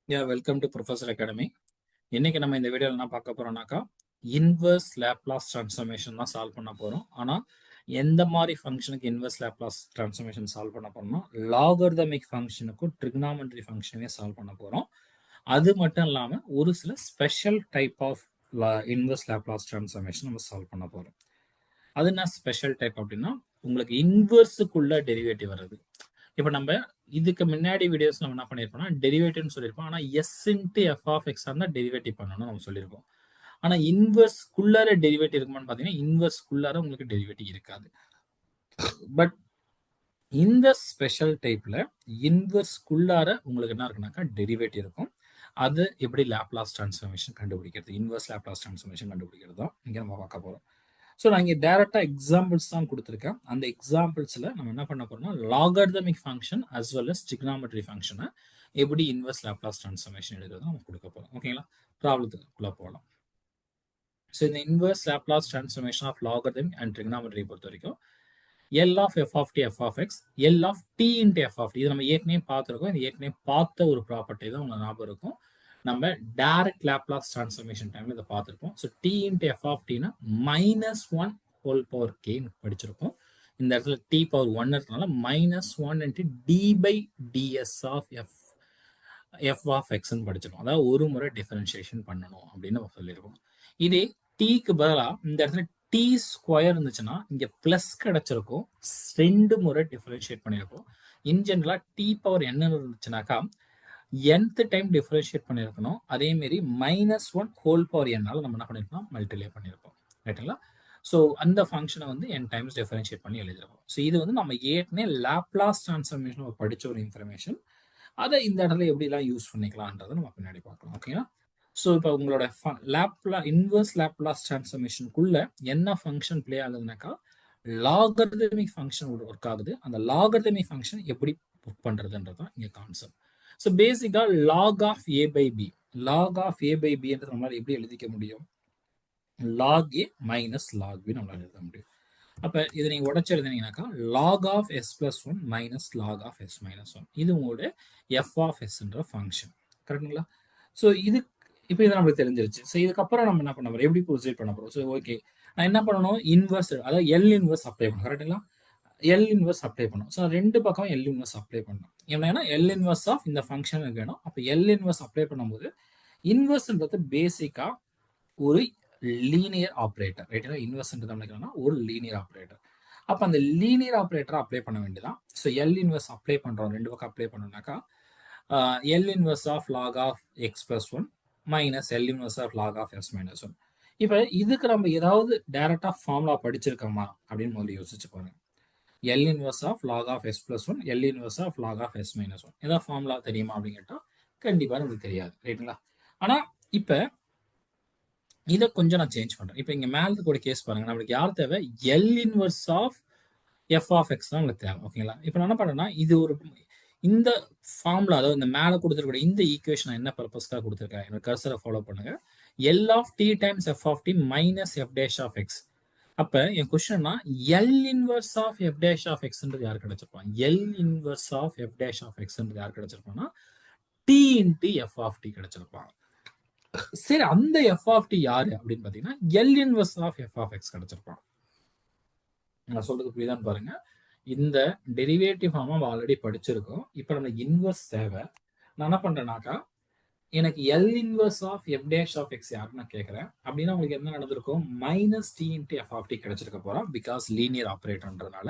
Welcome to professor academy. இன்னைக்கு நம்ம இந்த வீடியோவில் என்ன பார்க்க போறோம்னாக்கா, இன்வர்ஸ் லேப்லாஸ் ட்ரான்ஸ்ஃபர்மேஷன் தான் சால்வ் பண்ண போறோம். ஆனால் எந்த மாதிரி ஃபங்க்ஷனுக்கு இன்வர்ஸ் லேப்லாஸ் ட்ரான்ஸ்ஃபர்மேஷன் சால்வ் பண்ண போறோம்னா, லாகர்தமிக் ஃபங்க்ஷனுக்கும் ட்ரிக்னாமெட்ரி ஃபங்க்ஷனே சால்வ் பண்ண போறோம். அது மட்டும் இல்லாமல் ஒரு சில special type of inverse Laplace transformation நம்ம சால்வ் பண்ண போறோம். அது என்ன ஸ்பெஷல் டைப் அப்படின்னா, உங்களுக்கு இன்வர்ஸுக்குள்ள டெரிவேட்டிவ் வருது. இப்போ நம்ம இதுக்கு முன்னாடி வீடியோஸ் நம்ம என்ன பண்ணியிருப்போம்னா டெரிவேட்டிவ்னு சொல்லியிருப்போம். ஆனால் s into f of x தான் டெரிவேட்டிவ் பண்ணணும்னு நம்ம சொல்லியிருப்போம். ஆனால் இன்வர்ஸ்குள்ளார டெரிவேட்டிவ் இருக்குமான்னு பார்த்தீங்கன்னா இன்வர்ஸ்குள்ளார உங்களுக்கு டெரிவேட்டிவ் இருக்காது. பட் இந்த ஸ்பெஷல் டைப்ல இன்வர்ஸ்குள்ளார உங்களுக்கு என்ன இருக்குனாக்கா டெரிவேட்டிவ் இருக்கும். அது எப்படி லேப்லாஸ் ட்ரான்ஸ்ஃபர்மேஷன் கண்டுபிடிக்கிறது, இன்வர்ஸ் லேப்லாஸ் ட்ரான்ஸ்ஃபர்மேஷன் கண்டுபிடிக்கிறது தான் இங்கே நம்ம பார்க்க போகிறோம். ஸோ நான் இங்கே டேரெக்டாக எக்ஸாம்பிள்ஸ் தான் கொடுத்துருக்கேன். அந்த எக்ஸாம்பிள்ஸில் நம்ம என்ன பண்ண போறோம்னா logarithmic function as well as trigonometry ஃபங்க்ஷனை எப்படி இன்வர்ஸ் லேப்லாஸ் ட்ரான்ஸ்ஃபர்மேஷன் எடுக்கிறது நம்ம கொடுக்க போகிறோம். ஓகேங்களா, ப்ராப்ளத்துக்குள்ளே போகலாம். ஸோ இந்த inverse Laplace transformation of logarithmic and trigonometry பொறுத்த வரைக்கும் L of f of t f of x L of t into f of t இது நம்ம ஏற்கனவே பார்த்துருக்கோம். இது ஏற்கனவே பார்த்த ஒரு ப்ராப்பர்ட்டி தான் உங்களுக்கு ஞாபகம் இருக்கும். நம்ம டைரக்ட் லேப்லாஸ் ட்ரான்ஸ்ஃபர்மேஷன் டைம்ல இதை பார்த்துருப்போம். So t into f of டினா -1 ஹோல் பவர் கேன்னு படிச்சிருப்போம். இந்த இடத்துல டி பவர் 1 இருக்கனால -1 into t by ds of f of எக்ஸ்ன்னு படிச்சிருக்கோம். அதாவது ஒரு முறை டிஃபரன்ஷியேஷன் பண்ணணும் அப்படின்னு நம்ம சொல்லியிருக்கோம். இதே டீக்கு பதிலாக இந்த இடத்துல டி ஸ்கொயர் இருந்துச்சுன்னா இங்கே ப்ளஸ் கிடைச்சிருக்கும். 2 முறை டிஃபரன்ஷியேட் பண்ணியிருக்கோம். இன் ஜென்ரலாக டி பவர் என்ன இருந்துச்சுனாக்கா nth டைம் டிஃபரன்ஷியேட் பண்ணியிருக்கணும். அதேமாரி -1 ஹோல் பவர் என்னால் நம்ம என்ன பண்ணியிருக்கோம் மல்டிப்ளை பண்ணியிருக்கோம். ரைட்டுங்களா? ஸோ அந்த ஃபங்க்ஷனை வந்து n டைம்ஸ் டிஃபரன்ஷியேட் பண்ணி எழுதிருக்கோம். ஸோ இது வந்து நம்ம ஏற்கனவே லேப்லாஸ் ட்ரான்ஸ்ஃபர்மேஷன் படித்த ஒரு இன்ஃபர்மேஷன். அதை இந்த இடத்துல எப்படிலாம் யூஸ் பண்ணிக்கலான்றதை நம்ம பின்னாடி பார்க்கலாம். ஓகேங்களா? ஸோ இப்போ உங்களோட இன்வர்ஸ் லேப்லாஸ் ட்ரான்ஸ்ஃபர்மேஷனுக்குள்ள என்ன ஃபங்க்ஷன் பிளே ஆகுதுனாக்கா லாகர்தமிக் ஃபங்க்ஷன் ஒர்க் ஆகுது. அந்த லாகர்தமிக் ஃபங்க்ஷன் எப்படி ஒர்க் பண்ணுறதுன்றது தான் இங்கே கான்செப்ட். ஸோ பேசிக்காக log of A by B, log of A by பின்றது நம்மளால் எப்படி எழுதிக்க முடியும்? Log a minus log b நம்மளால் எழுத முடியும். அப்போ இதை நீங்கள் உடச்சி எழுதினீங்கன்னாக்கா log of s plus 1 minus log of s minus 1 இது உங்களோட எஃப் ஆஃப் எஸ்ன்ற ஃபங்க்ஷன். கரெக்டுங்களா? ஸோ இது இப்போ இது நம்மளுக்கு தெரிஞ்சிருச்சு. ஸோ இதுக்கப்புறம் நம்ம என்ன பண்ண போகிறோம், எப்படி ப்ரொசீட் பண்ண போகிறோம்? ஸோ ஓகே, நான் என்ன பண்ணணும், இன்வர்ஸ் அதாவது எல் இன்வர்ஸ் அப்ளை பண்ணணும். கரெக்டுங்களா? எல் இன்வர்ஸ் அப்ளை பண்ணும். ஸோ ரெண்டு பக்கம் எல் இன்வர்ஸ் அப்ளை பண்ணணும். ஏன்னா எல் இன்வர்ஸ் ஆஃப் இந்த ஃபங்க்ஷனுக்கு வேணும். அப்போ எல் இன்வர்ஸ் அப்ளை பண்ணும்போது இன்வர்ஸ்ன்றது பேசிக்காக ஒரு லீனியர் ஆப்ரேட்டர். ரைட்டுங்களா? இன்வர்ஸ்ன்றது நம்மளுக்கு ஒரு லீனியர் ஆப்ரேட்டர். அப்போ அந்த லீனியர் ஆப்ரேட்டரை அப்ளை பண்ண வேண்டியதான். ஸோ எல் இன்வர்ஸ் அப்ளை பண்ணுறோம், ரெண்டு பக்கம் அப்ளை பண்ணோம்னாக்கா L inverse of log of x plus 1 minus L inverse of log of s minus 1. இப்போ இதுக்கு நம்ம ஏதாவது டைரக்டாக ஃபார்முலா படிச்சிருக்கோமா அப்படின்னு முதல்ல யோசிச்சு பாருங்க. L inverse of log of s plus 1 L inverse of log of s minus 1 ஏதாவது ஃபார்முலா தெரியுமா அப்படின்னு கேட்டால் கண்டிப்பாக நமக்கு தெரியாது. ரைட்டுங்களா? ஆனால் இப்போ இதை கொஞ்சம் நான் சேஞ்ச் பண்ணுறேன். இப்போ இங்கே மேலே கூட கேஸ் பாருங்க, நம்மளுக்கு யார் தேவை? L inverse of f of x தான் உங்களுக்கு தேவை. ஓகேங்களா? இப்போ நான் என்ன பண்ணுறேன்னா இது ஒரு இந்த ஃபார்முலா, அதாவது இந்த மேலே கொடுத்துருக்க இந்த ஈக்குவேஷன் என்ன பர்பஸ்க்காக கொடுத்துருக்கேன், என்னோட கர்சரை ஃபாலோ பண்ணுங்க. L of t times f of t minus f dash of x. அப்போ என் கொஸ்டின்னா L inverse of f dash of எக்ஸ்ன்றது யார் கிடைச்சிருப்பான்? L inverse of f dash of எக்ஸ்ன்றது யார் கிடைச்சிருப்பான்னா t into f of t கிடைச்சிருப்பாங்க. சரி, அந்த எஃப் ஆஃப் டி யாரு அப்படின்னு பார்த்தீங்கன்னா L inverse of f of x கிடைச்சிருப்பாங்க. நான் சொல்றது புரியுதான்னு பாருங்க. இந்த டெரிவேட்டிவ் ஃபார்ம் நம்ம ஆல்ரெடி படிச்சிருக்கோம். இப்போ நம்ம இன்வர்ஸ் தேவை. நான் என்ன பண்றேன்னாக்கா எனக்கு L inverse of f dash of x யாருன்னு நான் கேட்குறேன். அப்படின்னா உங்களுக்கு என்ன நடந்திருக்கும்? Minus t into f of t கிடைச்சிருக்க போறோம், பிகாஸ் லீனியர் ஆப்ரேட்டர்ன்றதுனால.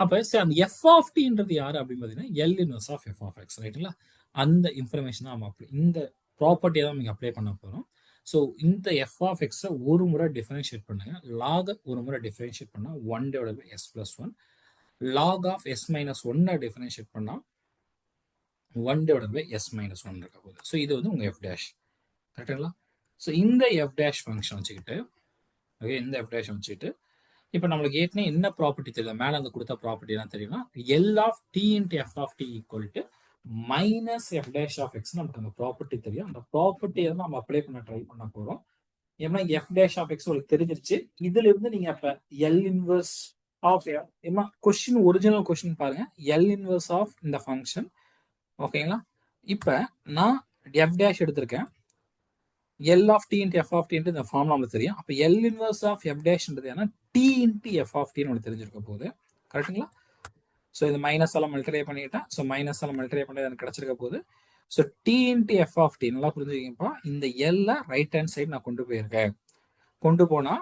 அப்போ சரி, அந்த எஃப் ஆஃப் டின்றது யாரு அப்படின்னு பார்த்தீங்கன்னா L inverse of f of x. ரைட்டுங்களா? அந்த இன்ஃபர்மேஷன் நம்ம இந்த ப்ராப்பர்ட்டியை தான் நீங்கள் அப்ளை பண்ண போகிறோம். ஸோ இந்த எஃப் ஆஃப் எக்ஸை ஒரு முறை டிஃபரன்ஷியேட் பண்ணுங்க. லாக் ஒரு முறை டிஃபரன்ஷியேட் பண்ணால் 1 divided by s plus 1. Log of s minus 1 differentiate பண்ணால் 1 டிவைடட் பை எஸ் மைனஸ் 1 இருக்க போகுது. ஸோ இது வந்து உங்கள் எஃப் டேஷ். கரெக்டுங்களா? ஸோ இந்த எஃப் டேஷ் ஃபங்க்ஷன் வச்சுக்கிட்டு, ஓகே, இந்த எஃப் டேஷ் வச்சுக்கிட்டு இப்போ நம்மளுக்கு ஏற்கனவே என்ன ப்ராப்பர்ட்டி தெரியல, மேலே அந்த கொடுத்த ப்ராப்பர்ட்டி தான் தெரியும்னா L of t into f of t equal to minus f dash of x நமக்கு அந்த ப்ராப்பர்ட்டி தெரியும். அந்த ப்ராப்பர்ட்டியை தான் நம்ம அப்ளை பண்ண ட்ரை பண்ண போகிறோம். ஏன்னா எஃப் டேஷ் ஆஃப் எக்ஸ் உங்களுக்கு தெரிஞ்சிருச்சு. இதுல இருந்து நீங்க அப்ப எல் இன்வர்ஸ் ஆஃப் ஏமா கொஸ்டின், ஒரிஜினல் கொஸ்டின் பாருங்க, எல் இன்வர்ஸ் ஆஃப் இந்த ஃபங்க்ஷன். ஓகேங்களா? இப்ப நான் எஃப் டேஷ் எடுத்திருக்கேன். L of t into f of t இந்த ஃபார்முலா நம்மளுக்கு தெரியும். அப்போ எல் இன்வர்ஸ் ஆஃப் எஃப் டேஷ்ன்றது ஏன்னா டி இன்ட்டு எஃப் ஆஃப் டின்னு ஒன்று தெரிஞ்சிருக்க போகுது. கரெக்டுங்களா? ஸோ இது மைனஸ் எல்லாம் மல்டிப்ளை பண்ணிட்டேன். ஸோ மைனஸ் எல்லாம் மல்டிப்ளை பண்ணி எனக்கு கிடைச்சிருக்க போகுது. So t into f of t நல்லா புரிஞ்சுக்கிங்கப்பா. இந்த எல்ல ரைட் ஹேண்ட் சைடு நான் கொண்டு போயிருக்கேன். கொண்டு போனா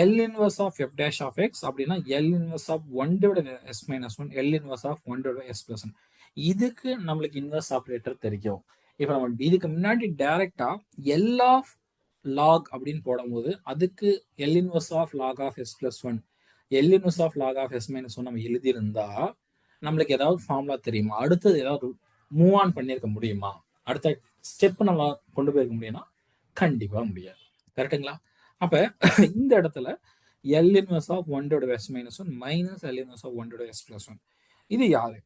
L inverse of f dash of x அப்படின்னா L inverse of 1 divide s minus 1 L inverse of 1 divide s plus 1. இதுக்கு நம்மளுக்கு இன்வர்ஸ் ஆப்ரேட்டர் தெரியும். இப்போ நம்ம இதுக்கு முன்னாடி டைரக்டா எல் ஆஃப் லாக் அப்படின்னு போடும்போது அதுக்கு L inverse of log of s plus 1 L inverse of log of s minus 1 நம்ம எழுதியிருந்தா நம்மளுக்கு ஏதாவது ஃபார்முலா தெரியுமா? அடுத்தது ஏதாவது மூவ் ஆன் பண்ணியிருக்க முடியுமா? அடுத்த ஸ்டெப் நம்ம கொண்டு போயிருக்க முடியும்னா கண்டிப்பா முடியாது. கரெக்டுங்களா? அப்ப இந்த இடத்துல L inverse of 1 divide s minus 1 minus L inverse of 1 divide s plus 1. இது யாரு?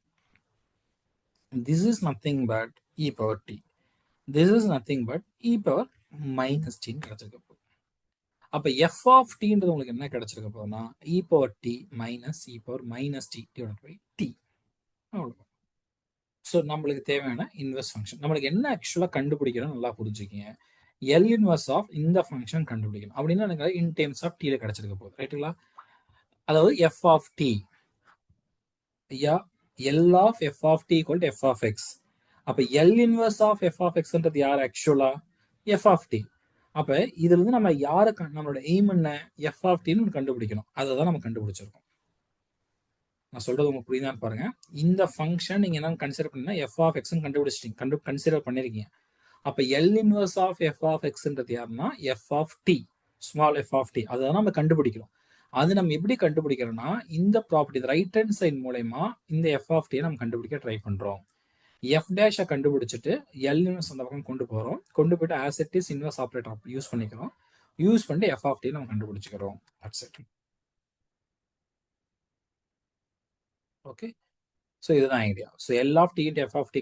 This is nothing but e power t. This is nothing but e power minus t கிடைச்சிருக்க போகுது. அப்ப f of tன்றது உங்களுக்கு என்ன கிடைச்சிருக்க போகுதுன்னா e power t minus e power minus t divided by t. அவ்வளவுதான். So நம்மளுக்கு தேவையான இன்வெர்ஸ் ஃபங்க்ஷன் நம்மளுக்கு என்ன ஆக்சுவலாக கண்டுபிடிக்கிறோம் நல்லா புரிஞ்சுக்கிங்க. எல் இன்வெர்ஸ் ஆஃப் இந்த ஃபங்க்ஷன் கண்டுபிடிக்கணும் அப்படின்னா எனக்கு இன் டேர்ம்ஸ் ஆஃப் டீல கிடைச்சிருக்க போகுது. ரைட்டுங்களா? அதாவது எஃப் ஆஃப் டி ஐயா L of f of t equal to f of x. அப்போ L inverse of f of எக்ஸ்ன்றது யார் ஆக்சுவலா? F of t. அப்போ இதுல இருந்து நம்ம யாரை நம்மளோட எய்ம் என்ன? எஃப் ஆஃப் டின்னு கண்டுபிடிக்கணும். அதை தான் நம்ம கண்டுபிடிச்சிருக்கோம். நான் சொல்றது உங்களுக்கு புரியுதான்னு பாருங்க. இந்த ஃபங்க்ஷன் நீங்க என்ன கன்சிடர் பண்ணீங்கன்னா எஃப் ஆஃப் எக்ஸ் கண்டுபிடிச்சிட்டீங்க, கன்சிடர் பண்ணிருக்கீங்க. அப்ப L inverse of f of எக்ஸ்ன்றது யாருன்னா f of t, small f of t. அதை நம்ம கண்டுபிடிக்கிறோம். அது நம்ம எப்படி கண்டுபிடிக்கிறோம்னா இந்த ப்ராப்பர்ட்டி ரைட் ஹேண்ட் சைட் மூலமா இந்த எஃப் ஆஃப் டியை நம்ம கண்டுபிடிக்க ட்ரை பண்றோம். எஃப் டேஷை கண்டுபிடிச்சிட்டு எல் இன்வர்ஸ் அந்த பக்கம் கொண்டு போறோம். கொண்டு போயிட்டு as it is inverse operator use பண்ணிக்கிறோம். யூஸ் பண்ணிட்டு எஃப் ஆஃப் டி நம்ம கண்டுபிடிச்சிக்கிறோம். That's it. ஓகே. ஸோ இதுதான் idea. So L of t into f of t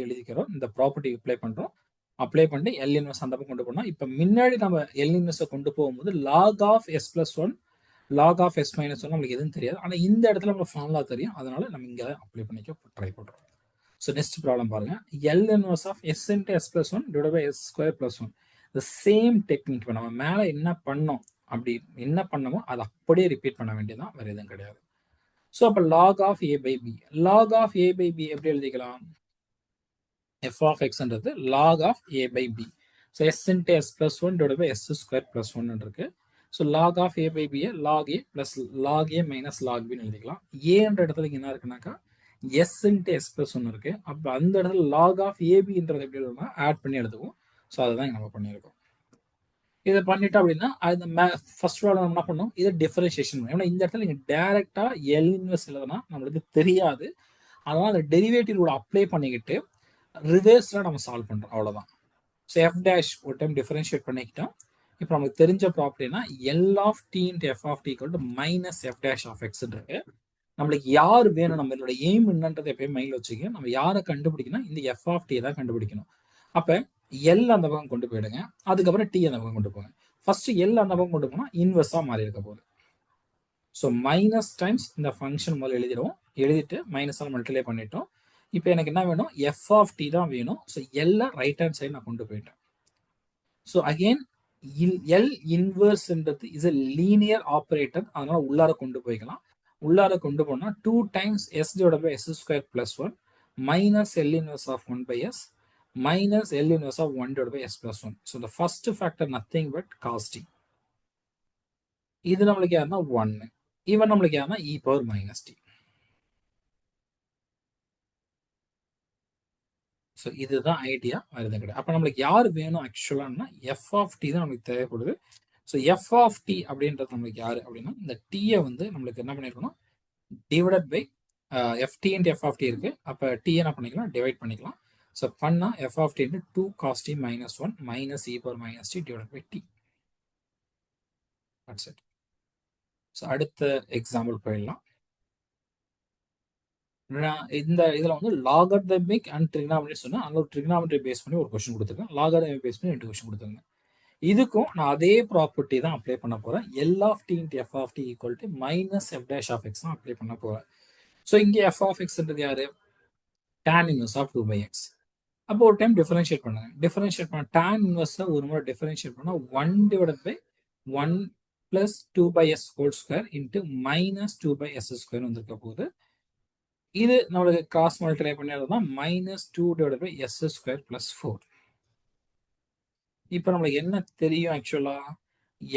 எழுதிக்கிறோம். இந்த ப்ராப்பர்ட்டி அப்ளை பண்ணுறோம். அப்ளை பண்ணிட்டு எல் இன்வெர்ஸ் அந்த பக்கம் கொண்டு போனோம். இப்போ முன்னாடி நம்ம எல் இன்வெர்ஸை கொண்டு போகும்போது log of s plus 1 log of s minus 1 நம்மளுக்கு எதுவும் தெரியாது. ஆனால் இந்த இடத்துல நம்ம ஃபார்முலா தெரியும். அதனால நம்ம இங்கே அப்ளை பண்ணிக்க ட்ரை பண்ணுறோம். ஸோ நெக்ஸ்ட் ப்ராப்ளம் பாருங்க. L inverse of s into s plus 1 divide by s square plus 1. The same technique. இப்போ நம்ம மேலே என்ன பண்ணோம் அப்படி என்ன பண்ணமோ அதை அப்படியே ரிப்பீட் பண்ண வேண்டியதான், வேறு எதுவும் கிடையாது. ஸோ அப்போ log of A by B. Log of A by B எப்படி எழுதிக்கலாம்? f of xன்றது log of a by b. So s into s plus 1 divided by s square plus 1 இருக்கு. So log of a by b log a plus log a minus log b எழுதிக்கலாம். a என்ற இடத்துல என்ன இருக்குனாக்கா s into s plus 1 இருக்கு. அப்போ அந்த இடத்துல log of ab என்றது எப்படி எழுதணும்னா ஆட் பண்ணி எழுதுவோம். ஸோ அதுதான் நம்ம பண்ணியிருக்கோம். இதை பண்ணிட்டோம் அப்படின்னா அது ஃபர்ஸ்ட் ப்ராப்ளம் என்ன பண்ணோம்? இது டிஃபரன்ஷியேஷன். ஏன்னா இந்த இடத்துல நீங்கள் டேரெக்டாக எல் இன்வெர்ஸ் எழுதுனா நம்மளுக்கு தெரியாது. அதனால் அந்த டெரிவேட்டிவ் ரூல் அப்ளை பண்ணிக்கிட்டு ரிவர்ஸ்ல நம்ம சால்வ் பண்றோம். அவ்வளவுதான். ஸோ எஃப் டேஷ் ஒரு டைம் டிஃபரன்ஷியேட் பண்ணிக்கிட்டோம். இப்போ நமக்கு தெரிஞ்ச ப்ராப்பர்ட்டினா L of t into f of t equal to minus f dash of x இருக்கு. நம்மளுக்கு யார் வேணும், நம்மளோட எய்ம் என்னன்றதை எப்பயும் மைண்ட்ல வச்சுக்க. நம்ம யாரை கண்டுபிடிக்கணும்? இந்த எஃப் ஆஃப் டி தான் கண்டுபிடிக்கணும். அப்ப எல் அந்த பக்கம் கொண்டு போயிடுங்க. அதுக்கப்புறம் டி அந்த பக்கம் கொண்டு போங்க. ஃபர்ஸ்ட் எல் அந்த பக்கம் கொண்டு போனா இன்வெர்ஸா மாறி இருக்க போகுது. ஸோ மைனஸ் டைம்ஸ் இந்த ஃபங்க்ஷன் முதல்ல எழுதிடுவோம். எழுதிட்டு மைனஸ் மல்டிப்ளை பண்ணிட்டோம். இப்போ எனக்கு என்ன வேணும்? எஃப் ஆஃப் டி தான் வேணும். ஸோ எல்ல ரைட் ஹேண்ட் சைடு நான் கொண்டு போயிட்டேன். ஸோ அகெயின் எல் இன்வெர்ஸ்ன்றது இஸ் எ லீனியர் ஆப்ரேட்டர். அதனால உள்ளார கொண்டு போய்க்கலாம். உள்ளார கொண்டு போனா 2 times s divide by s square plus 1 minus L inverse of 1 by s minus L inverse of 1 divide by s plus 1. So the first factor nothing but cos t. இது நம்மளுக்கு யாருன்னா 1. இவன் நம்மளுக்கு யாருன்னா e power minus t. So இதுதான் idea, வேறு எதுவும் கிடையாது. அப்போ நம்மளுக்கு யார் வேணும் ஆக்சுவலானா எஃப் ஆஃப் டி தான் நம்மளுக்கு தேவைப்படுது. ஸோ எஃப் ஆஃப் டி அப்படின்றது நம்மளுக்கு யார் அப்படின்னா இந்த டீயை வந்து நம்மளுக்கு என்ன பண்ணிருக்கணும்? Divided by f t into f of t இருக்கு. அப்போ டி என்ன பண்ணிக்கலாம்? டிவைட் பண்ணிக்கலாம். ஸோ பண்ணா f of t into 2 cos t minus 1 minus e power minus t divide by t. That's it. So அடுத்த எக்ஸாம்பிள் போயிடலாம். இந்த இதில் வந்து லாகர்தமிக் அண்ட் ட்ரிக்னாமெட்ரி சொன்னா அந்த ட்ரிக்னாமெட்ரி பேஸ் பண்ணி ஒரு கொஸ்டின் கொடுத்துருக்கேன். லாகர்தமிக் பேஸ் பண்ணி 2 கொஸ்டின் கொடுத்துருக்கேன். இதுக்கும் நான் அதே ப்ராப்பர்ட்டி தான் அப்ளை பண்ண போறேன். L of t into f of t equal to minus f dash of x தான் அப்ளை பண்ண போறேன். ஸோ இங்கே எஃப் ஆஃப் எக்ஸ்ன்றது யாரு? tan inverse of 2 by x. அப்போ ஒரு டைம் டிஃபரன்ஷியேட் பண்ணுங்க. டிஃபரன்ஷியேட் பண்ண tan இன்வெர்ஸை ஒரு முறை டிஃபரன்ஷியேட் பண்ணால் 1 divided by 1 plus 2 by s whole square into minus 2 by s square வந்திருக்க போது இது நம்மளுக்கு கிராஸ் மல்டிப்ளை பண்ணி minus 2 divide by s square plus 4. இப்போ நம்மளுக்கு என்ன தெரியும் ஆக்சுவலா?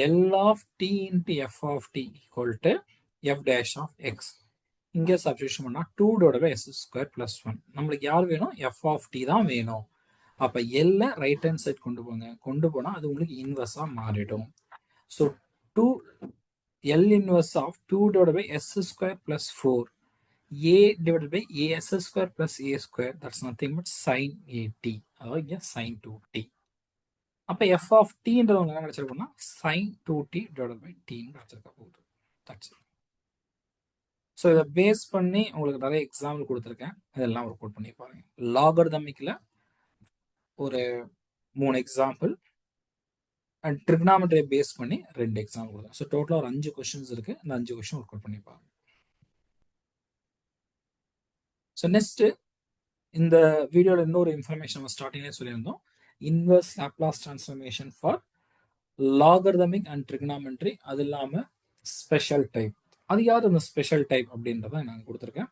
L of t into f of t equal to f dash of x. இங்கே சப்ஸ்டியூஷன் பண்ணா 2 divide by s square plus 1. நம்மளுக்கு யார் வேணும்? எஃப் ஆஃப் டி தான் வேணும். அப்போ எல்ல ரைட் ஹேண்ட் சைட் கொண்டு போங்க. கொண்டு போனால் அது உங்களுக்கு இன்வெர்ஸாக மாறிடும். So 2 L inverse of 2 divide by s square plus 4 a divided by as square plus a square, that's nothing but sin at. அதாவது இங்க sin 2t. அப்ப f of t ன்றது உங்களுக்கு என்ன கிடைச்சிருக்கும்னா sin 2t divided by t ன்னு கிடைச்சிருக்க போகுது. That's it. So இதை base பண்ணி உங்களுக்கு நிறைய எக்ஸாம்பிள் கொடுத்துருக்கேன். இதெல்லாம் ஒர்க் அவுட் பண்ணி பாருங்க. லாகர்தமிக்ல ஒரு 3 எக்ஸாம்பிள் அண்ட் ட்ரிக்னாமெட்ரியை பேஸ் பண்ணி 2 எக்ஸாம்பிள் கொடுத்தேன். ஸோ டோட்டலாக ஒரு 5 கொஸ்டின்ஸ் இருக்கு. இந்த 5 கொஸ்டின் ஒர்க் அவுட் பண்ணி பாருங்க. ஸோ நெக்ஸ்ட் இந்த வீடியோவில் இன்னொரு இன்ஃபர்மேஷன் நம்ம ஸ்டார்டிங்லேயே சொல்லியிருந்தோம். Inverse Laplace transformation for logarithmic and trigonometry, அது இல்லாமல் ஸ்பெஷல் டைப். அது யார் அந்த ஸ்பெஷல் டைப் அப்படின்றத நான் கொடுத்துருக்கேன்.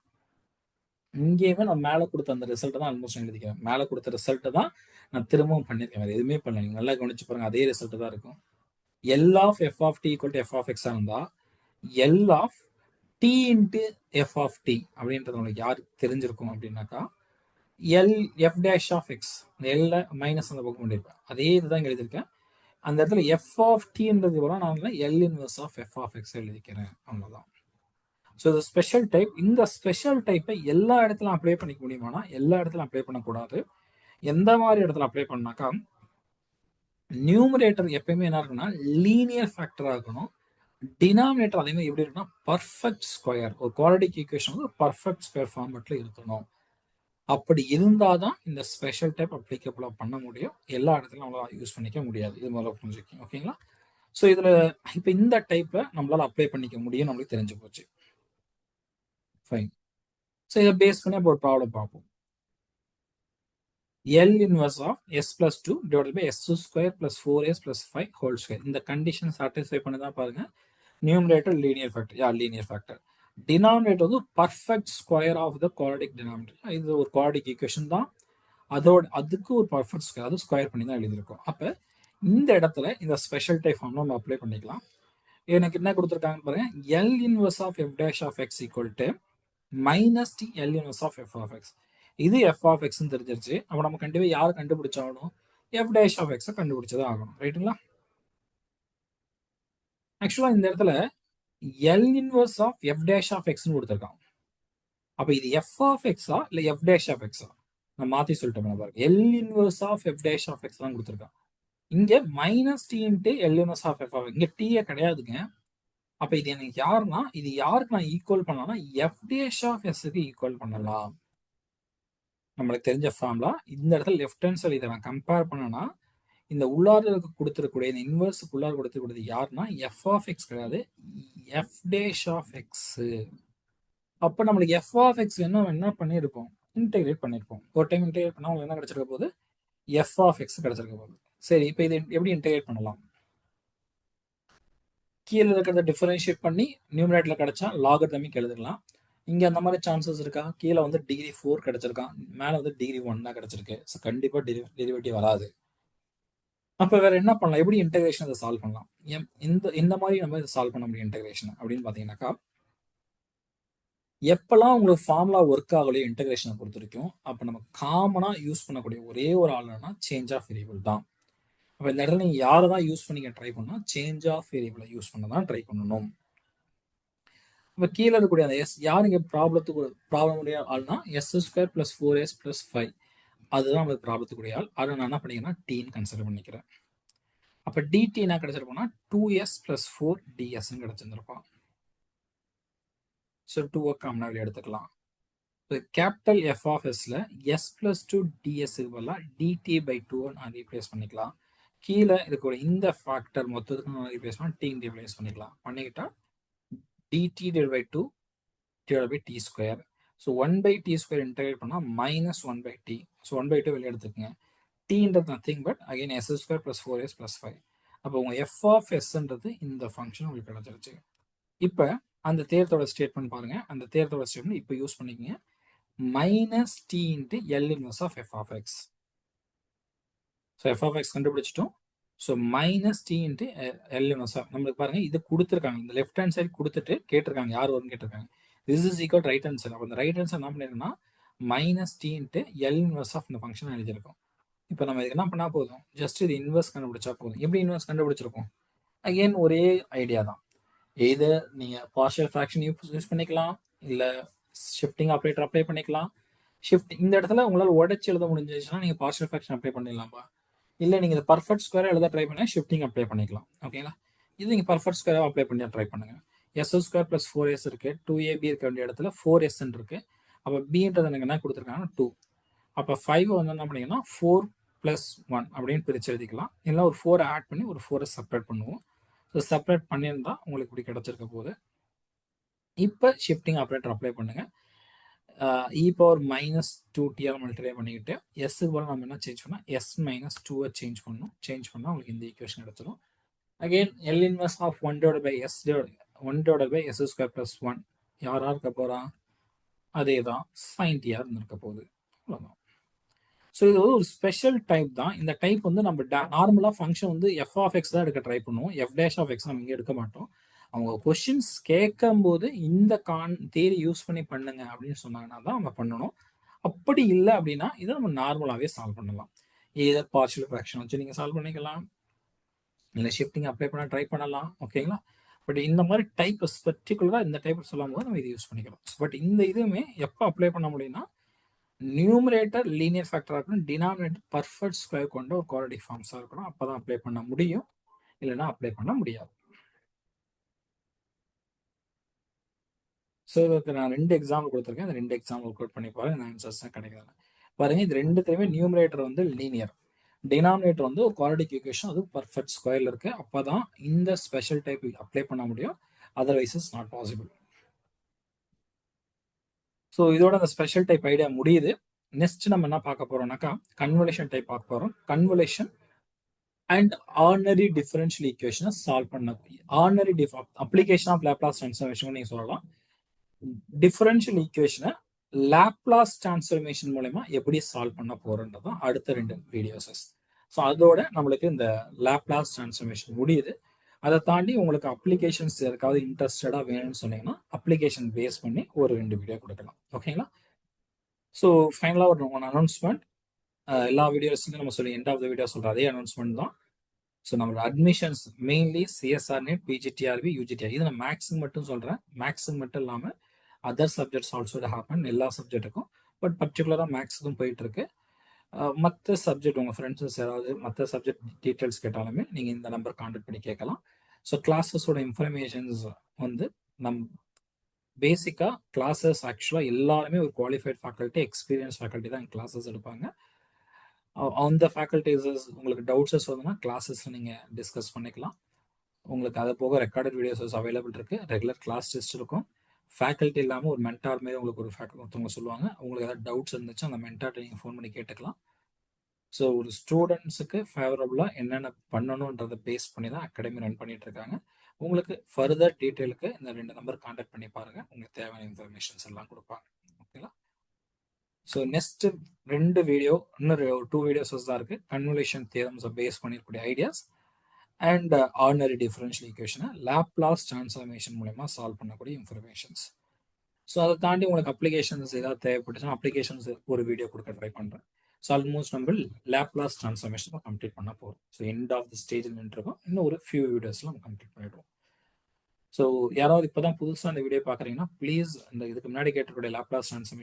இங்கேயுமே நான் மேலே கொடுத்த அந்த ரிசல்ட்டை தான் ஆல்மோஸ்ட் எழுதிக்கிறேன். மேலே கொடுத்த ரிசல்ட்டை தான் நான் திரும்பவும் பண்ணியிருக்கேன். வேறு எதுவுமே பண்ணல. நீங்கள் நல்லா கவனிச்சு பாருங்க, அதே ரிசல்ட்டு தான் இருக்கும். L of f of t equal to f of எக்ஸாக இருந்தால் L of t into f of t அப்படின்றது உங்களுக்கு யாருக்கு தெரிஞ்சிருக்கும் அப்படின்னாக்கா L f dash of x, எல்ல மைனஸ் அந்த பக்கம் பண்ணியிருப்பேன். அதே இதுதான் இங்கே எழுதியிருக்கேன். அந்த இடத்துல எஃப் ஆஃப் டின்றது கூட நான் L inverse of f of x எழுதிக்கிறேன். அவ்வளோதான். ஸோ இது ஸ்பெஷல் டைப். இந்த ஸ்பெஷல் டைப்பை எல்லா இடத்துல அப்ளை பண்ணிக்க முடியுமானா எல்லா இடத்துல அப்ளை பண்ணக்கூடாது. எந்த மாதிரி இடத்துல அப்ளை பண்ணாக்கா நியூமரேட்டர் எப்பயுமே என்ன இருக்குன்னா லீனியர் ஃபேக்டராக இருக்கணும். டினாமினேட்டர் அதே மாதிரி எப்படி இருக்குன்னா பர்ஃபெக்ட் ஸ்கொயர், ஒரு குவாட்ரடிக் ஈக்குவேஷன் வந்து பர்ஃபெக்ட் ஸ்கொயர் ஃபார்மேட்டில் இருக்கணும். அப்படி இருந்தால் தான் இந்த ஸ்பெஷல் டைப் அப்ளிகபிளாக பண்ண முடியும். எல்லா இடத்துலையும் நம்மளால் யூஸ் பண்ணிக்க முடியாது. இது முதல்ல புரிஞ்சுக்கோங்க. ஓகேங்களா? ஸோ இதில் இப்போ இந்த டைப்பை நம்மளால் அப்ளை பண்ணிக்க முடியும், நம்மளுக்கு தெரிஞ்சு போச்சு. ஃபைன். ஸோ இதை பேஸ் பண்ணி அப்போ ஒரு ப்ராப்ளம் பார்ப்போம். L inverse of s plus 2 divided by s square plus 4s plus 5 whole square. இந்த கண்டிஷன் சாட்டிஸ்ஃபை பண்ணி தான் பாருங்க. Numerator linear factor, linear factor. Denominator வந்து perfect square of the quadratic denominator. இது ஒரு குவாட்ரடிக் ஈக்குவேஷன் தான். அதுக்கு ஒரு பர்ஃபெக்ட் ஸ்கொயர், அது ஸ்கொயர் பண்ணி தான் எழுதியிருக்கோம். அப்போ இந்த இடத்துல இந்த ஸ்பெஷல் டைப் ஃபார்ம் நம்ம அப்ளை பண்ணிக்கலாம். எனக்கு என்ன கொடுத்துருக்காங்கன்னு பாருங்க. L inverse of f dash of x equal to minus t L inverse of f of x. இது எஃப் ஆஃப் எக்ஸ்ன்னு தெரிஞ்சிருச்சு. அப்போ நம்ம கண்டிப்பாக யார் கண்டுபிடிச்சாகணும்? எஃப் டேஷ் ஆஃப் எக்ஸை கண்டுபிடிச்சதான் ஆகணும். ரைட்டுங்களா? ஆக்சுவலாக இந்த இடத்துல L inverse of f dash of எக்ஸ்னு கொடுத்துருக்கான். அப்போ இது எஃப் ஆஃப் எக்ஸா இல்லை எஃப் டேஷ் ஆஃப் எக்ஸா? நான் மாற்றி சொல்லிட்டேன் பாருங்க. L inverse of f dash of x தான் கொடுத்துருக்கான். இங்கே minus t into L inverse of f of. இங்கே டீயே கிடையாதுங்க. அப்போ இது எனக்கு யாருன்னா, இது யாருக்கு நான் ஈக்குவல் பண்ணலாம்னா எஃப் டேஷ் ஆஃப் எஸ்க்கு ஈக்குவல் பண்ணலாம். நம்மளுக்கு தெரிஞ்ச ஃபார்முலா. இந்த இடத்துல லெஃப்ட் ஹேண்ட் சைடு இதை நான் கம்பேர் பண்ணனா இந்த உள்ளார கொடுத்துருக்கூடிய இந்த இன்வெர்ஸுக்கு உள்ளார கொடுத்துருக்கூடியது யாருன்னா எஃப் ஆஃப் எக்ஸ் கிடையாது, எஃப் டேஷ் ஆஃப் எக்ஸ். அப்போ நம்மளுக்கு எஃப் ஆஃப் எக்ஸ் என்ன பண்ணியிருப்போம்? இன்டெகிரேட் பண்ணியிருப்போம். ஒரு டைம் இன்டெகிரேட் பண்ணால் உங்களுக்கு என்ன கிடைச்சிருக்க போகுது? எஃப் ஆஃப் எக்ஸ் கிடைச்சிருக்க போகுது. சரி, இப்போ இது எப்படி இன்டெகிரேட் பண்ணலாம்? கீழே இருக்கிறத டிஃபரன்ஷியேட் பண்ணி நியூமரேட்டர்ல கிடைச்சா லாகர்தமிக் எழுதிடலாம். இங்கே அந்த மாதிரி சான்சஸ் இருக்கா? கீழே வந்து டிகிரி 4 கிடைச்சிருக்கான், மேலே வந்து டிகிரி 1 தான் கிடைச்சிருக்கு. ஸோ கண்டிப்பாக டெரிவேட்டிவ் வராது. அப்போ வேற என்ன பண்ணலாம்? எப்படி இன்டெகிரேஷன் அதை சால்வ் பண்ணலாம்? இந்த மாதிரி நம்ம இதை சால்வ் பண்ண முடியும் இன்டெகிரேஷன் அப்படின்னு பார்த்தீங்கன்னாக்கா, எப்பெல்லாம் உங்களுக்கு ஃபார்முலா ஒர்க் ஆகலையோ இன்டெகிரேஷனை பொறுத்த வரைக்கும், அப்போ நம்ம காமனாக யூஸ் பண்ணக்கூடிய ஒரே ஒரு ஆள்னா சேஞ்ச் ஆஃப் வேரியபிள் தான். அப்போ இந்த இடத்துல நீங்கள் யாரை தான் யூஸ் பண்ணிக்க ட்ரை பண்ணால் சேஞ்ச் ஆஃப் வேரியபிளை யூஸ் பண்ண தான் ட்ரை பண்ணணும். இப்போ கீழே இருக்கக்கூடிய அந்த எஸ் யார் இங்கே ப்ராப்ளமுடைய ஆள்னா s square plus 4s plus 5, அதுதான் நம்ம ப்ராப்ளத்துக்குரிய ஆள். அதை நான் என்ன பண்ணிக்கிறேன்னா டீன்னு கன்சிடர் பண்ணிக்கிறேன். அப்போ டிடி என்ன கிடைச்சிருப்போம்னா 2s பிளஸ் 4 ds கிடைச்சிருந்திருப்பான். ஸோ 2 காமனாக வெளியே எடுத்துக்கலாம். இப்போ கேபிட்டல் எஃப் ஆஃப் எஸ்ல எஸ் பிளஸ் 2 டிஎஸ்க்கு பதிலாக டிடி பை 2 நான் ரீப்ளேஸ் பண்ணிக்கலாம். கீழே இருக்கக்கூடிய இந்த ஃபேக்டர் மொத்தத்துக்கு நான் ரீப்ளேஸ் பண்ணி டி ரீப்ளேஸ் பண்ணிக்கலாம். பண்ணிக்கிட்டா dt divided by 2 divided by t square so 1/t square integrate பண்ணால் -1/t. ஸோ 1/2 வெளியே எடுத்துக்கங்க. tன்றது nothing but again s square plus 4s plus 5. அப்போ உங்கள் f ஆஃப் sன்றது இந்த ஃபங்க்ஷன் உங்களுக்கு கிடைச்சிருச்சு. இப்போ அந்த தேர்தோட ஸ்டேட்மெண்ட் பாருங்க. அந்த தேர்தோட ஸ்டேட்மெண்ட் இப்போ யூஸ் பண்ணிக்கங்க. -t into L inverse of f of x. So f of x கண்டுபிடிச்சிட்டோம். So -t into L inverse of நம்மளுக்கு பாருங்க இது கொடுத்துருக்காங்க. இந்த லெஃப்ட் ஹேண்ட் சைடு கொடுத்துட்டு கேட்டிருக்காங்க யார் வரும்னு கேட்டிருக்காங்க. This is equal right hand side. அப்போ இந்த ரைட் ஹேண்ட் சைடு என்ன பண்ணிருக்குன்னா -t into L inverse of இந்த ஃபங்க்ஷன் எழுதியிருக்கோம். இப்போ நம்ம இதுக்கு என்ன பண்ணால் போதும், ஜஸ்ட் இது இன்வர்ஸ் கண்டுபிடிச்சா போதும். எப்படி இன்வர்ஸ் கண்டுபிடிச்சிருக்கோம்? அகெயின் ஒரே ஐடியா தான். எய்தர் நீங்கள் பார்ஷியல் ஃப்ராக்ஷன் யூஸ் பண்ணிக்கலாம், இல்லை ஷிஃப்டிங் ஆப்ரேட்டர் அப்ளை பண்ணிக்கலாம். இந்த இடத்துல உங்களால் உடச்சி எழுத முடிஞ்சிச்சுன்னா நீங்கள் பார்ஷியல் ஃப்ராக்ஷன் அப்ளை பண்ணிடலாம்ப்பா. இல்லை நீங்கள் இந்த பர்ஃபெக்ட் ஸ்கொயரை எழுத ட்ரை பண்ணால் ஷிஃப்டிங் அப்ளை பண்ணிக்கலாம். ஓகேங்களா? இது நீங்கள் பர்ஃபெக்ட் ஸ்கொயராக அப்ளை பண்ணி ட்ரை பண்ணுங்கள். s ஸ்கொயர் ப்ளஸ் 4s இருக்குது. 2ab இருக்க வேண்டிய இடத்துல 4s இருக்குது. அப்போ bன்றது எனக்கு என்ன கொடுத்துருக்காங்கன்னா 2. அப்போ 5 வந்து என்ன பண்ணிங்கன்னா 4 + 1 அப்படின்னு பிரித்து எழுதிக்கலாம். இல்லை ஒரு 4 ஆட் பண்ணி ஒரு 4 செப்பரேட் பண்ணுவோம். ஸோ செப்பரேட் பண்ணியிருந்தா உங்களுக்கு இப்படி கிடச்சிருக்க போகுது. இப்போ ஷிஃப்டிங் ஆப்ரேட்டர் அப்ளை பண்ணுங்க. e⁻−2t மல்டிப்ளை பண்ணிக்கிட்டு எஸ்க்கு போல நம்ம என்ன சேஞ்ச் பண்ணால் s-2 சேஞ்ச் பண்ணணும். சேஞ்ச் பண்ணால் உங்களுக்கு இந்த ஈக்குவேஷன் கிடச்சிடும். Again L inverse of 1/s square plus 1 யாராக இருக்க போகிறா? அதே தான் sin t இருக்க போகுது. அவ்வளோதான். ஸோ இது ஒரு ஸ்பெஷல் டைப் தான். இந்த டைப் வந்து நம்ம நார்மலாக ஃபங்க்ஷன் வந்து f ஆஃப் x தான் எடுக்க ட்ரை பண்ணுவோம். f' ஆஃப் x நம்ம இங்கே எடுக்க மாட்டோம். அவங்க கொஷின்ஸ் கேட்கும்போது இந்த தியரி யூஸ் பண்ணி பண்ணுங்க அப்படின்னு சொன்னாங்கன்னா தான் நம்ம பண்ணணும். அப்படி இல்லை அப்படின்னா இதை நம்ம நார்மலாகவே சால்வ் பண்ணலாம். ஏதர் பார்ஷியல் ஃப்ராக்ஷன் வச்சு நீங்கள் சால்வ் பண்ணிக்கலாம், இல்லை ஷிஃப்டிங் அப்ளை பண்ண ட்ரை பண்ணலாம். ஓகேங்களா? பட் இந்த மாதிரி டைப் பர்டிகுலராக இந்த டைப் சொல்லும் போது நம்ம இதை யூஸ் பண்ணிக்கலாம். பட் இந்த இதுவுமே எப்போ அப்ளை பண்ண முடியும்னா நியூமரேட்டர் லீனியர் ஃபேக்டராக இருக்கணும், டினாமினேட்டர் பர்ஃபெக்ட் ஸ்கொயர் கொண்ட ஒரு குவாட்ரேட்டிக் ஃபார்ம்ஸாக இருக்கணும். அப்போ தான் அப்ளை பண்ண முடியும், இல்லைன்னா அப்ளை பண்ண முடியாது. ஸோ இதுக்கு நான் 2 எக்ஸாம்பிள் கொடுத்துருக்கேன். இந்த 2 எக்ஸாம்பிள் கோட் பண்ணி பாருங்க, நான் ஆன்சர்ஸ் தான் கிடைக்குது. பாருங்க, இது ரெண்டுத்தையுமே நியூமரேட்டர் வந்து லீனியர், டினாமினேட்டர் வந்து ஒரு குவாட்ரேட்டிக் ஈக்குவேஷன், அது பர்ஃபெக்ட் ஸ்கொயர்ல இருக்கு. அப்போ தான் இந்த ஸ்பெஷல் டைப் அப்ளை பண்ண முடியும். Otherwise is not possible. So இதோட அந்த ஸ்பெஷல் டைப் ஐடியா முடியுது. நெக்ஸ்ட் நம்ம என்ன பார்க்க போறோம்னாக்கா கன்வல்யூஷன் டைப் பார்க்க போறோம். கன்வல்யூஷன் அண்ட் ஆர்டினரி டிஃபரன்ஷியல் ஈக்குவேஷனை சால்வ் பண்ண ordinary application of Laplace transformation நீங்க சொல்லலாம். டிஃபரன்ஷியல் ஈக்குவேஷனை லேப்லாஸ் டிரான்ஸ்ஃபார்மேஷன் மூலமா எப்படி சால்வ் பண்ண போறோன்றதான் அடுத்த 2 வீடியோஸஸ். ஸோ அதோட நம்மளுக்கு இந்த லேப்லாஸ் டிரான்ஸ்ஃபார்மேஷன் முடியுது. அதை தாண்டி உங்களுக்கு அப்ளிகேஷன்ஸ் எதுக்காவது இன்ட்ரெஸ்டடா வேணும்னு சொன்னீங்கன்னா அப்ளிகேஷன் பேஸ் பண்ணி ஒரு 2 வீடியோ கொடுக்கலாம். ஓகேங்களா? ஸோ ஃபைனலாக ஒரு அனௌன்ஸ்மெண்ட். எல்லா வீடியோஸுமே நம்ம சொல்லி எண்ட் ஆஃப் த வீடியோ சொல்கிற அதே அனௌன்ஸ்மெண்ட் தான். ஸோ நம்மளோட admissions mainly CSR NET, PGTRB, UGTR இது நான் மேக்ஸுக்கு மட்டும் சொல்கிறேன். மேக்ஸுக்கு மட்டும் இல்லாமல் அதர் சப்ஜெக்ட்ஸ் ஆல்சோ ஹேப்பன், எல்லா சப்ஜெக்ட்டுக்கும். பட் பர்டிகுலராக மேக்ஸுக்கும் போயிட்டு இருக்கு. மற்ற சப்ஜெக்ட் உங்கள் ஃப்ரெண்ட்ஸஸ் யாராவது மற்ற சப்ஜெக்ட் டீட்டெயில்ஸ் கேட்டாலுமே நீங்கள் இந்த நம்பர் கான்டாக்ட் பண்ணி கேட்கலாம். ஸோ கிளாஸஸோட இன்ஃபர்மேஷன்ஸ் வந்து பேசிக்காக கிளாஸஸ் ஆக்சுவலாக எல்லாருமே ஒரு குவாலிஃபைட் ஃபேக்கல்ட்டி, எக்ஸ்பீரியன்ஸ் ஃபேக்கல்ட்டி தான் கிளாஸஸ் எடுப்பாங்க. அந்த ஃபேக்கல்ட்டிஸஸ் உங்களுக்கு டவுட்ஸஸ் வருதுன்னா கிளாஸஸில் நீங்கள் டிஸ்கஸ் பண்ணிக்கலாம். உங்களுக்கு அதை போக ரெக்கார்டட் வீடியோஸஸ் அவைலபிள் இருக்குது. ரெகுலர் கிளாஸ் டெஸ்ட் இருக்கும். ஃபேக்கல்ட்டி இல்லாமல் ஒரு மென்டார் மாரி உங்களுக்கு ஒரு ஒருத்தவங்க சொல்லுவாங்க. உங்களுக்கு ஏதாவது டவுட்ஸ் இருந்துச்சு அந்த மென்டார்ட்ட நீங்கள் ஃபோன் பண்ணி கேட்டுக்கலாம். ஸோ ஒரு ஸ்டூடெண்ட்ஸுக்கு ஃபேவரபுளாக என்னென்ன பண்ணணுன்றதை பேஸ் பண்ணி தான் அகாடமி ரன் பண்ணிட்டு இருக்காங்க. உங்களுக்கு ஃபர்தர் டீட்டெயிலுக்கு இந்த 2 நம்பர் கான்டாக்ட் பண்ணி பாருங்கள். உங்களுக்கு தேவையான இன்ஃபர்மேஷன்ஸ் எல்லாம் கொடுப்பாங்க. ஓகேங்களா? ஸோ நெக்ஸ்ட் 2 வீடியோ, இன்னும் 2 வீடியோஸஸ் தான் இருக்குது. கன்வல்யூஷன் தியரம்ஸை பேஸ் பண்ணியிருக்கக்கூடிய ஐடியாஸ் அண்ட் ஆர்டினரி டிஃபரன்ஷியல் ஈக்குவேஷனை லேப்லாஸ் டிரான்ஸ்ஃபார்மேஷன் மூலமா சால்வ் பண்ணக்கூடிய இன்ஃபர்மேஷன்ஸ். ஸோ அதை தாண்டி உங்களுக்கு அப்ளிகேஷன்ஸ் ஏதாவது தேவைப்பட்டுச்சுன்னா அப்ளிகேஷன்ஸ் ஒரு வீடியோ கொடுக்க ட்ரை பண்ணுறேன். ஸோ ஆல்மோஸ்ட் நம்ம லேப்லாஸ் டிரான்ஸ்ஃபார்மேஷன் கம்ப்ளீட் பண்ண போகிறோம். ஸோ எண்ட் ஆஃப் த ஸ்டேஜில் நின்றுருக்கோம். இன்னும் ஒரு ஃபியூ வீடியோஸில் நம்ம கம்ப்ளீட் பண்ணிடுவோம். ஸோ யாராவது இப்போ தான் புதுசாக இந்த வீடியோ பார்க்குறீங்கன்னா ப்ளீஸ் இந்த இதுக்கு முன்னாடி கேட்டக்கூடிய லேப்லாஸ் டிரான்ஸ்ஃபார்மேஷன்